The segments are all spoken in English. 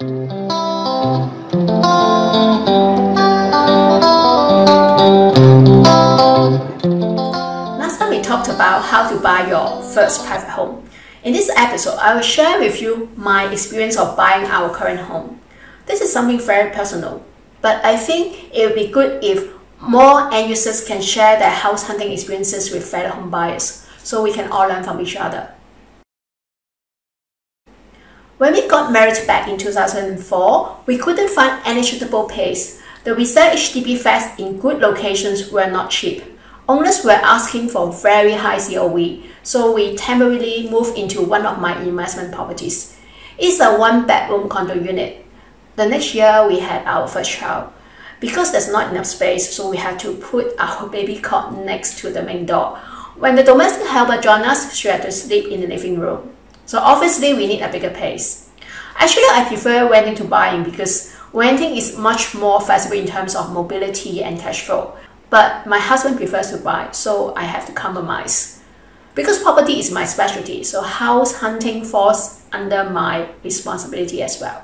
Last time we talked about how to buy your first private home. In this episode, I will share with you my experience of buying our current home. This is something very personal, but I think it would be good if more end users can share their house hunting experiences with fellow home buyers, so we can all learn from each other. When we got married back in 2004, we couldn't find any suitable place. The resale HDB flats in good locations were not cheap. Owners were asking for very high COE, so we temporarily moved into one of my investment properties. It's a one-bedroom condo unit. The next year, we had our first child. Because there's not enough space, so we had to put our baby cot next to the main door. When the domestic helper joined us, she had to sleep in the living room. So obviously, we need a bigger place. Actually, I prefer renting to buying because renting is much more flexible in terms of mobility and cash flow. But my husband prefers to buy, so I have to compromise. Because property is my specialty, so house hunting falls under my responsibility as well.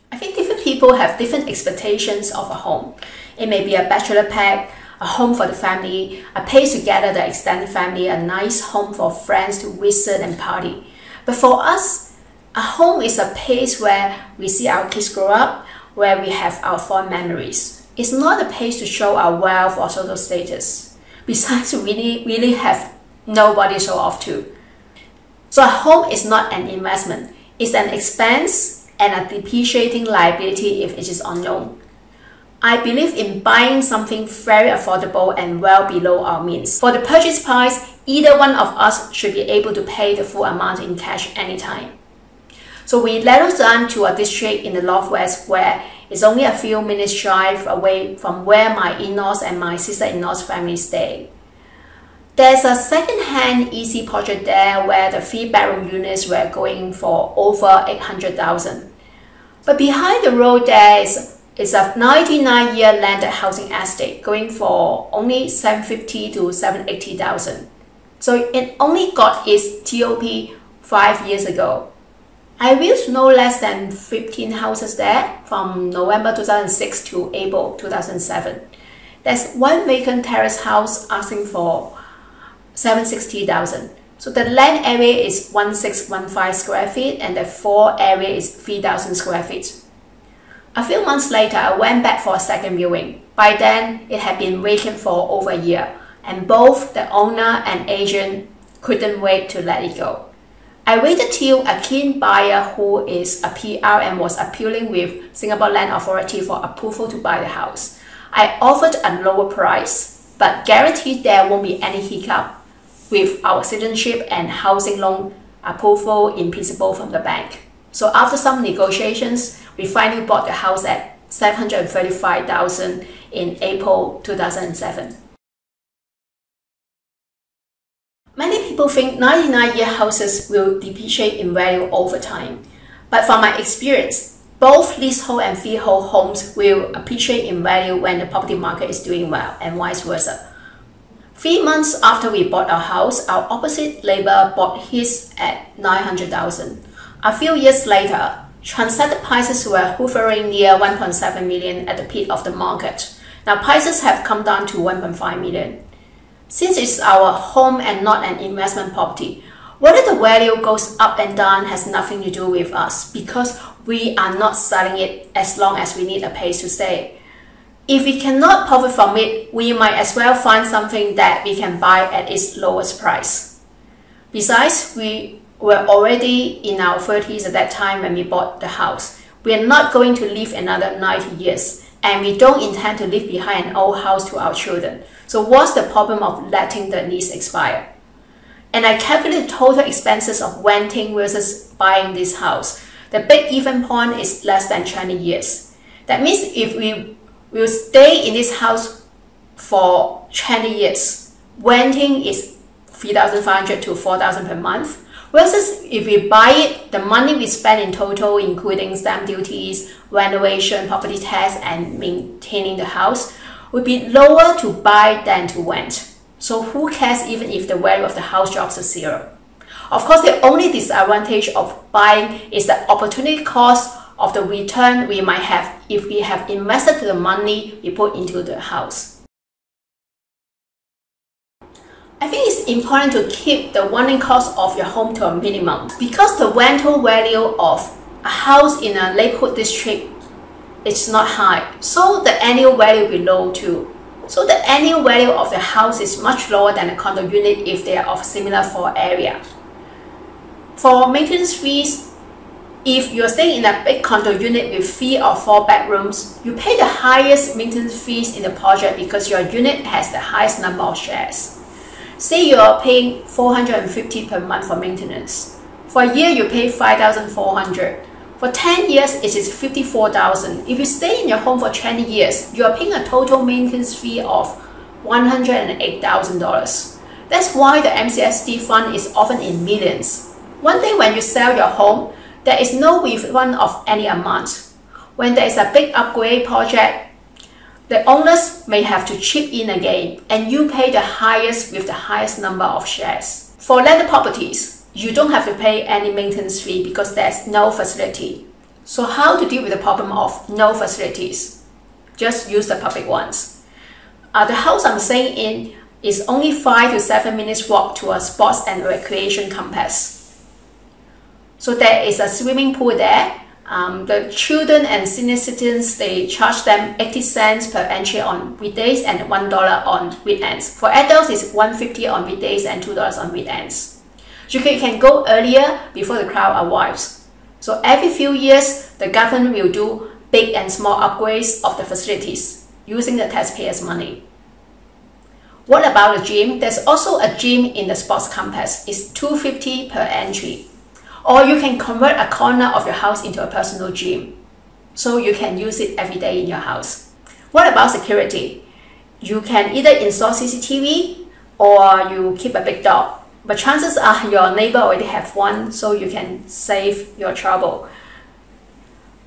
I think different people have different expectations of a home. It may be a bachelor pad, a home for the family, a place to gather the extended family, a nice home for friends to visit and party. But for us, a home is a place where we see our kids grow up, where we have our fond memories. It's not a place to show our wealth or social status. Besides, we really have nobody to show off to. So a home is not an investment. It's an expense and a depreciating liability if it is unknown. I believe in buying something very affordable and well below our means. For the purchase price, either one of us should be able to pay the full amount in cash anytime. So we settled down to a district in the northwest where it's only a few minutes drive away from where my in-laws and my sister-in-law's family stay. There's a second-hand easy project there where the 3-bedroom units were going for over 800,000. But behind the road there is a 99-year landed housing estate going for only 750 to 780,000. So it only got its TOP 5 years ago. I built no less than 15 houses there from November 2006 to April 2007. There's one vacant terrace house asking for 760,000. So the land area is 1615 square feet and the floor area is 3,000 square feet. A few months later, I went back for a second viewing. By then, it had been vacant for over a year, and both the owner and agent couldn't wait to let it go. I waited till a keen buyer who is a PR and was appealing with Singapore Land Authority for approval to buy the house. I offered a lower price, but guaranteed there won't be any hiccup with our citizenship and housing loan approval in principle from the bank. So after some negotiations, we finally bought the house at 735,000 in April 2007. Many people think 99-year houses will depreciate in value over time. But from my experience, both leasehold and freehold homes will appreciate in value when the property market is doing well, and vice versa. 3 months after we bought our house, our opposite neighbor bought his at 900,000. A few years later, transacted prices were hovering near 1.7 million at the peak of the market. Now prices have come down to 1.5 million. Since it's our home and not an investment property, whether the value goes up and down has nothing to do with us because we are not selling it as long as we need a place to stay. If we cannot profit from it, we might as well find something that we can buy at its lowest price. Besides, we were already in our 30s at that time when we bought the house. We are not going to live another 90 years, and we don't intend to leave behind an old house to our children. So what's the problem of letting the lease expire? And I calculated the total expenses of renting versus buying this house. The break-even point is less than 20 years. That means if we will stay in this house for 20 years, renting is 3,500 to 4,000 per month. Versus if we buy it, the money we spend in total, including stamp duties, renovation, property tax, and maintaining the house, would be lower to buy than to rent. So who cares even if the value of the house drops to zero? Of course, the only disadvantage of buying is the opportunity cost of the return we might have if we have invested the money we put into the house. I think it's important to keep the running cost of your home to a minimum because the rental value of a house in a neighborhood district is not high, so the annual value will be low too. So the annual value of the house is much lower than a condo unit if they are of similar floor area. For maintenance fees, if you're staying in a big condo unit with 3 or 4 bedrooms, you pay the highest maintenance fees in the project because your unit has the highest number of shares. Say you're paying $450 per month for maintenance. For a year, you pay $5,400. For 10 years, it is $54,000. If you stay in your home for 20 years, you are paying a total maintenance fee of $108,000. That's why the MCSD fund is often in millions. One day when you sell your home, there is no refund of any amount. When there is a big upgrade project, the owners may have to chip in again, and you pay the highest with the highest number of shares. For landed properties, you don't have to pay any maintenance fee because there's no facility. So how to deal with the problem of no facilities? Just use the public ones. The house I'm staying in is only 5 to 7 minutes walk to a sports and recreation complex. So there is a swimming pool there. The children and senior citizens, they charge them 80 cents per entry on weekdays and $1 on weekends. For adults, it's $1.50 on weekdays and $2 on weekends. You can go earlier before the crowd arrives. So every few years, the government will do big and small upgrades of the facilities using the taxpayers' money. What about the gym? There's also a gym in the sports complex. It's $2.50 per entry. Or you can convert a corner of your house into a personal gym, so you can use it every day in your house. What about security? You can either install CCTV or you keep a big dog, but chances are your neighbor already have one, so you can save your trouble.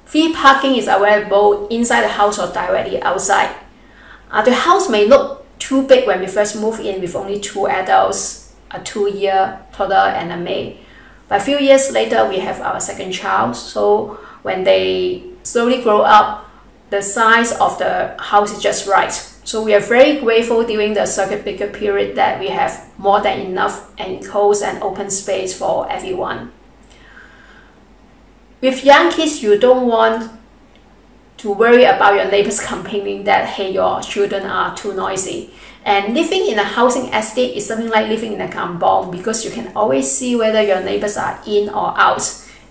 Free parking is available inside the house or directly outside. The house may look too big when we first move in with only 2 adults, a 2-year toddler and a maid. But a few years later, we have our second child, so when they slowly grow up, the size of the house is just right. So we are very grateful during the circuit breaker period that we have more than enough enclosed and open space for everyone. With young kids, you don't want to worry about your neighbors complaining that, hey, your children are too noisy. And living in a housing estate is something like living in a kampong because you can always see whether your neighbors are in or out.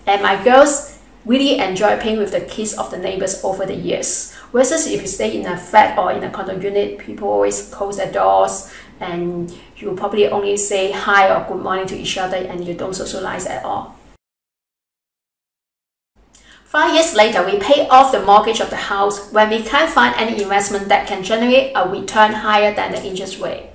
And my girls really enjoy playing with the kids of the neighbors over the years. Versus if you stay in a flat or in a condo unit, people always close their doors and you probably only say hi or good morning to each other and you don't socialize at all. 5 years later, we pay off the mortgage of the house when we can't find any investment that can generate a return higher than the interest rate.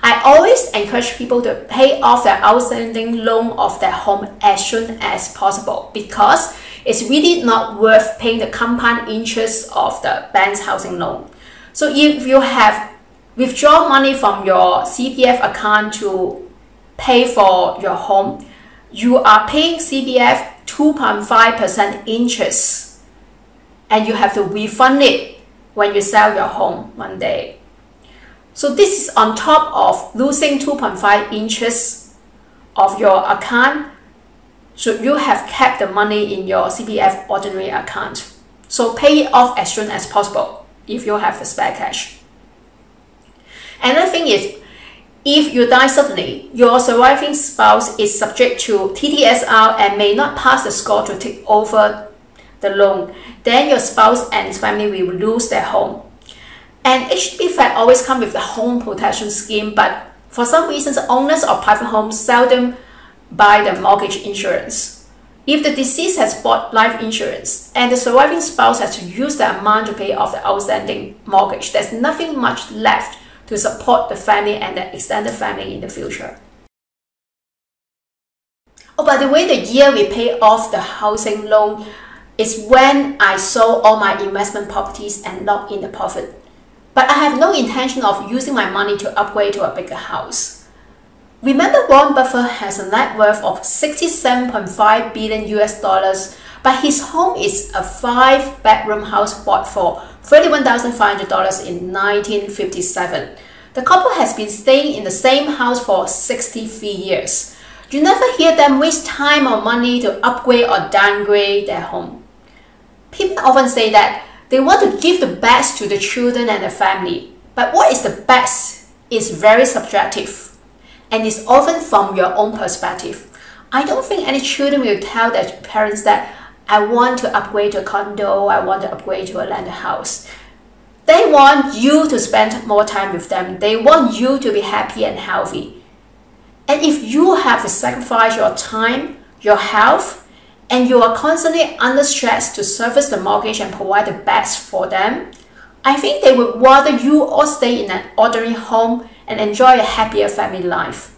I always encourage people to pay off their outstanding loan of their home as soon as possible because it's really not worth paying the compound interest of the bank's housing loan. So if you have withdrawn money from your CPF account to pay for your home, you are paying CPF 2.5% interest and you have to refund it when you sell your home one day. So this is on top of losing 2.5% interest of your account should you have kept the money in your CPF ordinary account. So pay it off as soon as possible if you have the spare cash. Another thing is, if you die suddenly, your surviving spouse is subject to TDSR and may not pass the score to take over the loan. Then your spouse and family will lose their home. And HDB flat always come with the home protection scheme, but for some reasons, owners of private homes seldom buy the mortgage insurance. If the deceased has bought life insurance and the surviving spouse has to use the amount to pay off the outstanding mortgage, there's nothing much left to support the family and the extended family in the future. Oh, by the way, the year we pay off the housing loan is when I sold all my investment properties and locked in the profit. But I have no intention of using my money to upgrade to a bigger house. Remember, Warren Buffett has a net worth of $67.5 billion US dollars, but his home is a 5-bedroom house bought for $31,500 in 1957. The couple has been staying in the same house for 63 years. You never hear them waste time or money to upgrade or downgrade their home. People often say that they want to give the best to the children and the family, but what is the best is very subjective and is often from your own perspective. I don't think any children will tell their parents that I want to upgrade to a condo, I want to upgrade to a landed house. They want you to spend more time with them. They want you to be happy and healthy. And if you have to sacrifice your time, your health, and you are constantly under stress to service the mortgage and provide the best for them, I think they would rather you all stay in an ordinary home and enjoy a happier family life.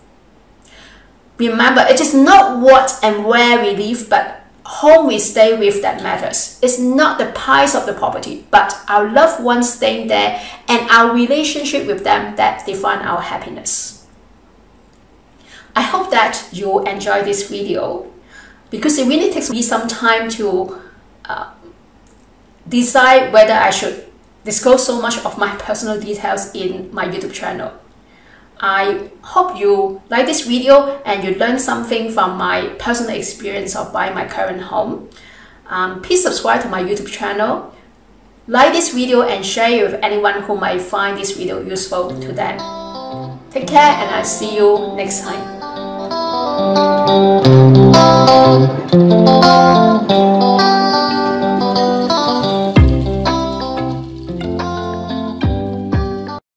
Remember, it is not what and where we live, but home we stay with that matters. It's not the price of the property, but our loved ones staying there and our relationship with them that define our happiness. I hope that you enjoy this video, because it really takes me some time to decide whether I should disclose so much of my personal details in my YouTube channel. I hope you like this video and you learn something from my personal experience of buying my current home. Please subscribe to my YouTube channel, like this video and share it with anyone who might find this video useful to them. Take care and I'll see you next time.